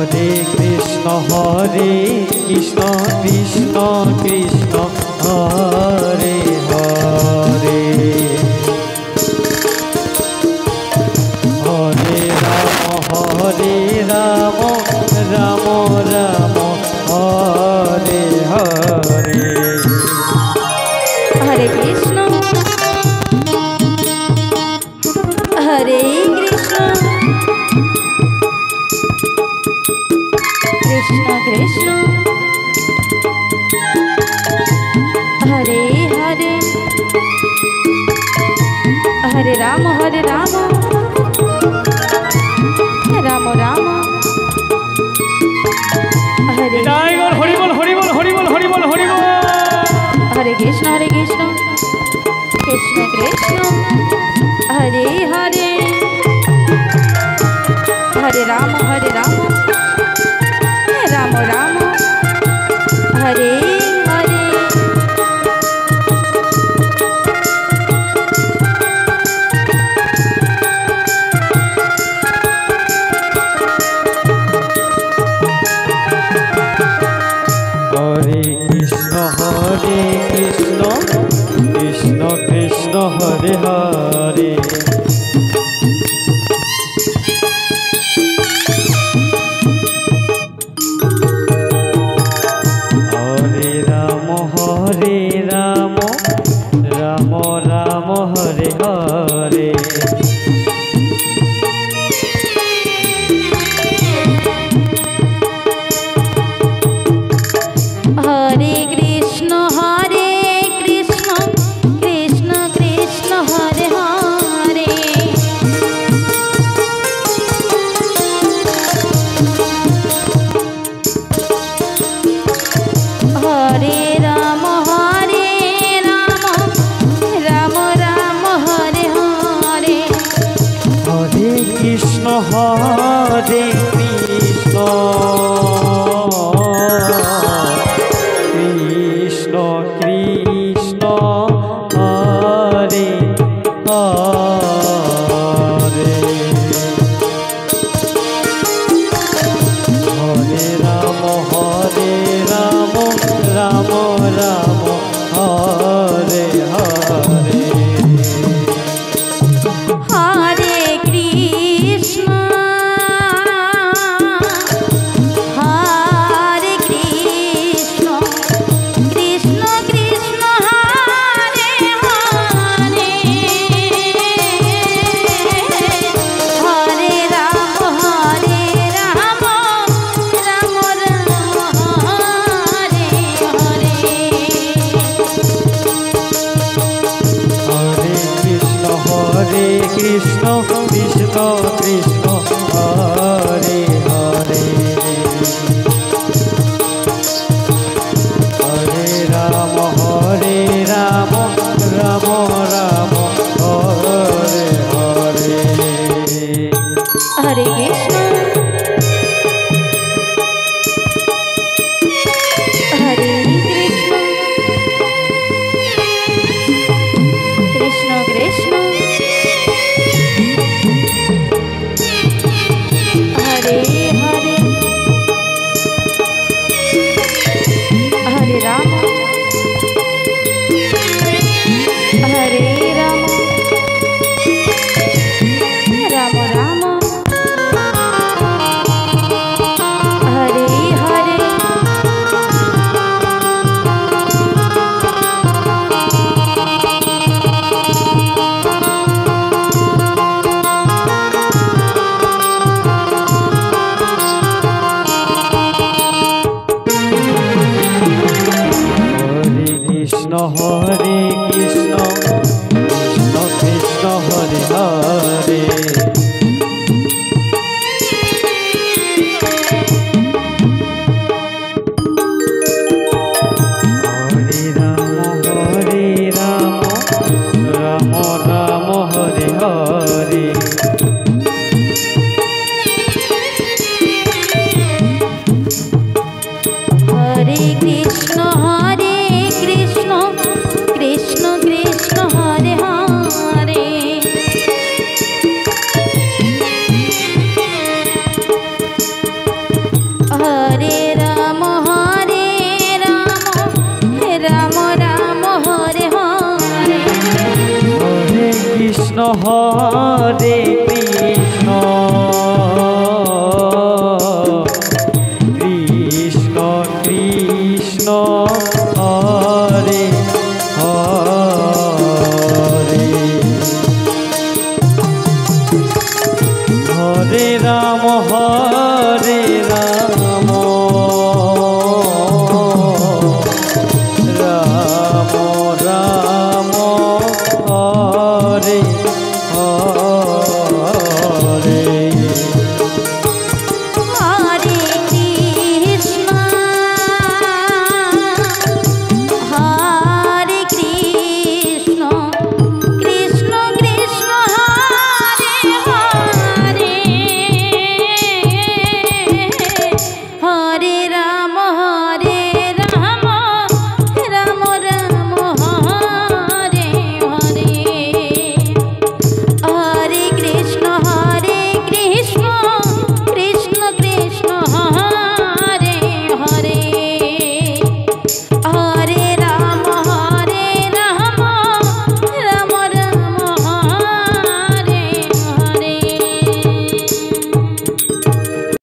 हरे कृष्ण कृष्ण कृष्ण हरे हरे हरे राम राम राम हरे हरे हरे कृष्ण हरे कृष्ण कृष्ण कृष्ण हरे हरे हरे राम राम राम हरे हरि बोल हरि बोल हरि बोल हरि बोल हरि बोल हरे कृष्ण कृष्ण कृष्ण हरे हरे हरे राम राम राम हरे हरे हरे कृष्ण कृष्ण कृष्ण हरे हरे हरे राम राम राम हरे हरे हरे कृष्ण कृष्ण कृष्ण हरे हरे हरे राम राम राम हरे हरे हरे कृष्ण कृष्ण कृष्ण हरे हरे हरे राम राम राम हरे हरे हरे कृष्ण कृष्ण कृष्ण हरे हरे हरे राम राम राम हरे हरे हरे कृष्ण कृष्ण कृष्ण हरे हरे हरे राम राम राम हरे हरे हरे कृष्ण हरे कृष्ण कृष्ण हरे हरे हरे राम राम राम হরে কৃষ্ণ কৃষ্ণ কৃষ্ণ হরে হরে হরে রাম হরে